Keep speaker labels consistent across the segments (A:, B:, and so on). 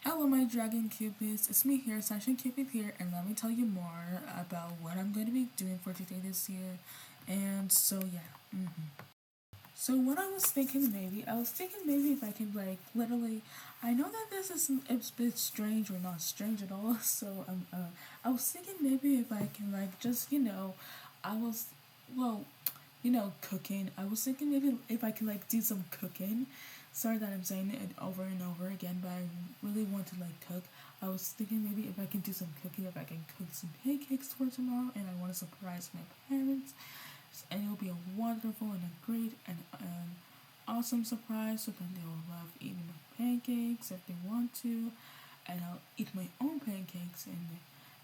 A: Hello, my dragon cupids. It's me here, Sunshine Cupid here, and let me tell you more about what I'm going to be doing for today this year. And so, yeah. So, what I was thinking maybe if I can, like, literally, I know that this is a bit strange or not strange at all. So, I was thinking maybe if I can, like, just, I was, well, cooking. I was thinking maybe if I could like do some cooking. Sorry that I'm saying it over and over again, but I really want to like cook. I was thinking maybe if I can do some cooking, if I can cook some pancakes for tomorrow, and I want to surprise my parents, and it'll be a wonderful and a great and an awesome surprise. So then they will love eating my pancakes if they want to, and I'll eat my own pancakes and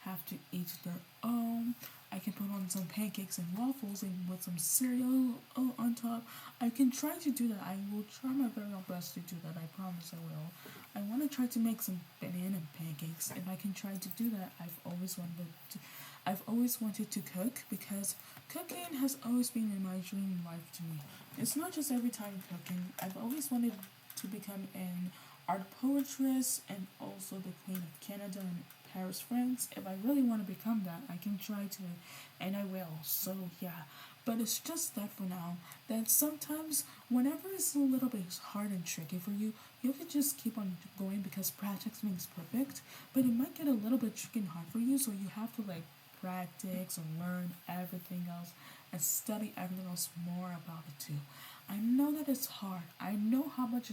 A: have to eat their own. I can put on some pancakes and waffles and with some cereal on top. I can try to do that. I will try my very best to do that. I promise I will. I want to try to make some banana pancakes. If I can try to do that, I've always wanted to cook because cooking has always been in my dream life to me. It's not just every time cooking. I've always wanted to become an art poetress and also the Queen of Canada and Paris, France. If I really want to become that, I can try to, and I will. So yeah, but it's just that for now. That sometimes, whenever it's a little bit hard and tricky for you, you have to just keep on going because practice makes perfect. But it might get a little bit tricky and hard for you, so you have to like practice and learn everything else and study everything else more about it too. I know that it's hard. I know how much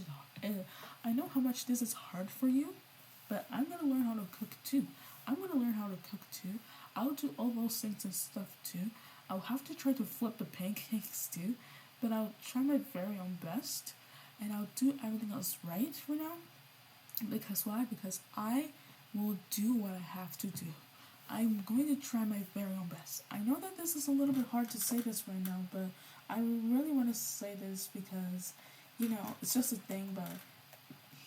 A: this is hard for you, but I'm gonna learn how to cook too. I'm gonna learn how to cook too. I'll do all those things and stuff too. I'll have to try to flip the pancakes too, but I'll try my very own best, and I'll do everything else right for now. Because why? Because I will do what I have to do. I'm going to try my very own best. I know that this is a little bit hard to say this right now, but I really want to say this because, it's just a thing, but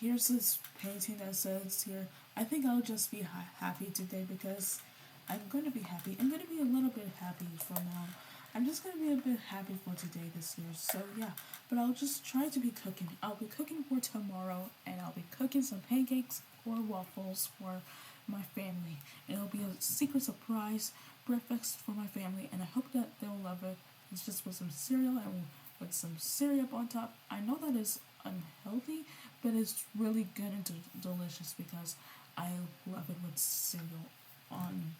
A: here's this painting that says here, I think I'll just be happy today because I'm going to be happy. I'm going to be a little bit happy for now. I'm just going to be a bit happy for today this year. So yeah, but I'll just try to be cooking. I'll be cooking for tomorrow and I'll be cooking some pancakes or waffles for my family. It'll be a secret surprise breakfast for my family and I hope that they'll love it. It's just with some cereal and with some syrup on top. I know that is unhealthy, but it's really good and delicious because I love it with cereal on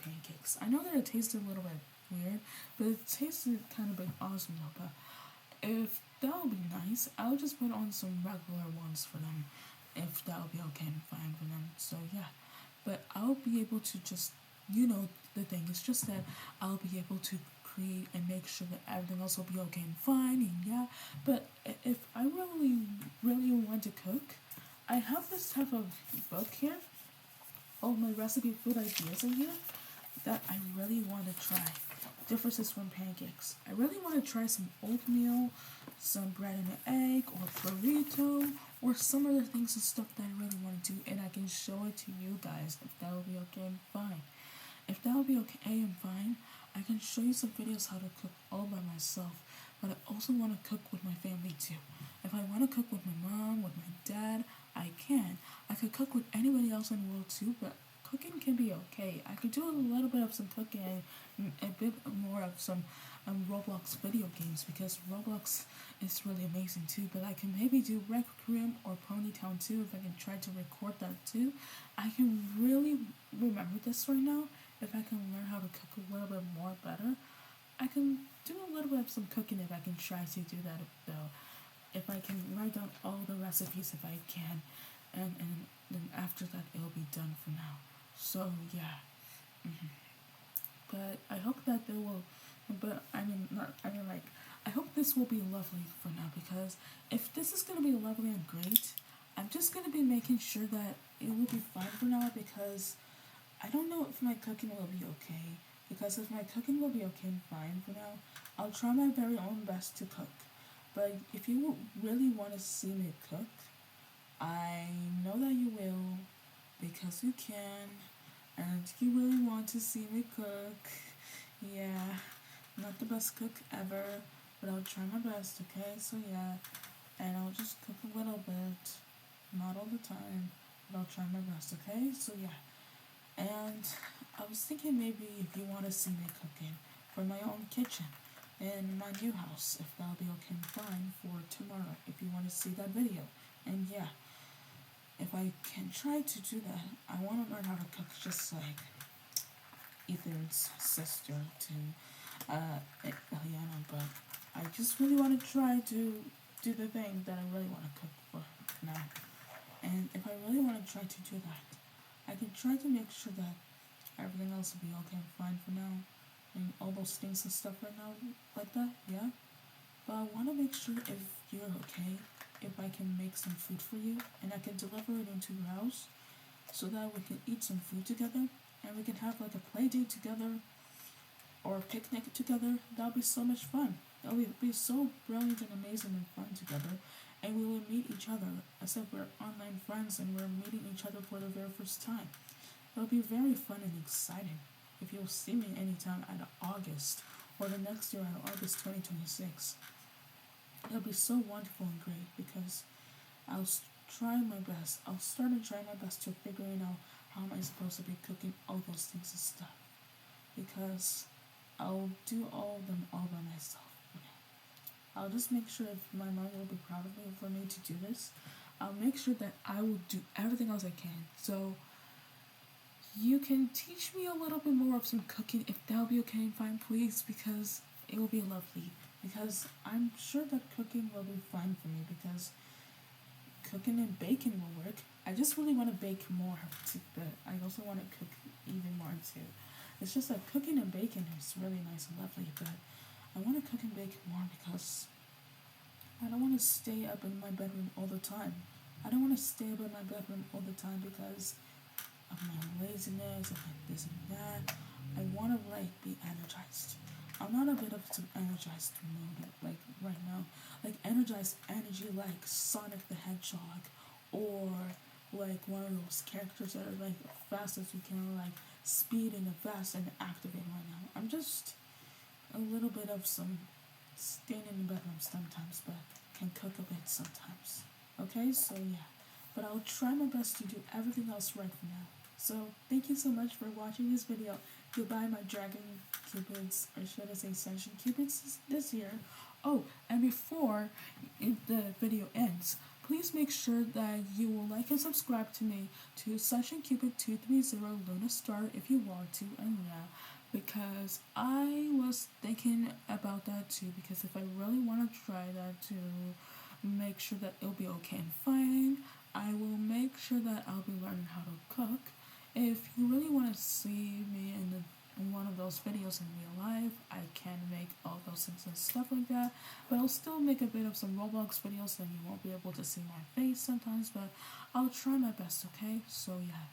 A: pancakes. I know that it tasted a little bit weird, but it tasted kind of bit awesome though. But if that would be nice, I'll just put on some regular ones for them. If that would be okay and fine for them. So yeah, but I'll be able to just the thing is just that I'll be able to create and make sure that everything else will be okay and fine and yeah. But if I really want to cook, I have this type of book here, all my recipe food ideas in here that I really want to try. Differences from pancakes. I really want to try some oatmeal, some bread and an egg, or burrito, or some other things and stuff that I really want to do, and I can show it to you guys if that will be okay and fine. If that will be okay and fine, I can show you some videos how to cook all by myself, but I also want to cook with my family too. If I want to cook with my mom, with my dad, I can. I could cook with anybody else in the world too, but cooking can be okay. I could do a little bit of some cooking and a bit more of some Roblox video games because Roblox is really amazing too. But I can maybe do Rec Room or Ponytown too if I can try to record that too. I can really remember this right now. If I can learn how to cook a little bit more better, I can do a little bit of some cooking if I can try to do that though. If I can write down all the recipes if I can, and then after that it'll be done for now. So yeah, but I hope that they will. But I mean, not. I mean, like, I hope this will be lovely for now because if this is gonna be lovely and great, I'm just gonna be making sure that it will be fine for now because I don't know if my cooking will be okay. Because if my cooking will be okay and fine for now, I'll try my very own best to cook. But if you really want to see me cook, I know that you will because you can, and you really want to see me cook. Yeah, not the best cook ever, but I'll try my best, okay? So yeah, and I'll just cook a little bit, not all the time. but I'll try my best, okay? So yeah. And I was thinking maybe if you want to see me cooking for my own kitchen in my new house, if that'll be okay and fine for tomorrow, if you want to see that video. And yeah, if I can try to do that, I want to learn how to cook just like Ethan's sister to Eliana, but I just really want to try to do the thing that I really want to cook for now. And if I really want to try to do that, I can try to make sure that everything else will be okay and fine for now. And all those things and stuff right now, like that, yeah. But I want to make sure if you're okay, if I can make some food for you and I can deliver it into your house so that we can eat some food together and we can have like a play date together or a picnic together. That'll be so much fun. That'll be so brilliant and amazing and fun together. And we will meet each other as if we're online friends and we're meeting each other for the very first time. It'll be very fun and exciting if you'll see me anytime at August or the next year at August 2026. It'll be so wonderful and great because I'll try my best. I'll start and try my best to figuring out how am I supposed to be cooking all those things and stuff. Because I'll do all of them all by myself. I'll just make sure if my mom will be proud of me for me to do this. I'll make sure that I will do everything else I can. So you can teach me a little bit more of some cooking if that'll be okay and fine, please, because it will be lovely. Because I'm sure that cooking will be fine for me because cooking and baking will work. I just really want to bake more too, but I also want to cook even more too. It's just that cooking and baking is really nice and lovely, but I want to cook and bake more because I don't want to stay up in my bedroom all the time. I don't want to stay up in my bedroom all the time because of my laziness, of like this and that. I want to like be energized. I'm not a bit of some energized mode like right now. Like energized energy like Sonic the Hedgehog or like one of those characters that are like fast as you can, like speed and fast and activate right now. I'm just a little bit of some staying in the bedroom sometimes, but can cook a bit sometimes. Okay, so yeah. But I'll try my best to do everything else right for now. So thank you so much for watching this video. Goodbye, my dragon cupids, or should I say sunshine cupids this year. Oh, and before the video ends, please make sure that you will like and subscribe to me to Sunshine Cupid 230 Luna Star if you want to, and yeah, because I was thinking about that too, because if I really want to try that to make sure that it'll be okay and fine, I will make sure that I'll be learning how to cook. If you really want to see me in one of those videos in real life, I can make all those things and stuff like that, but I'll still make a bit of some Roblox videos and you won't be able to see my face sometimes, but I'll try my best, okay? So yeah,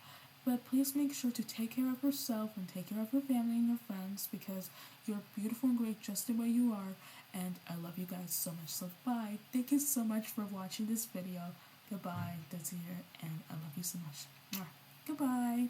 A: but please make sure to take care of yourself and take care of your family and your friends because you're beautiful and great just the way you are, and I love you guys so much. So bye. Thank you so much for watching this video. Goodbye, Desire, and I love you so much. Goodbye.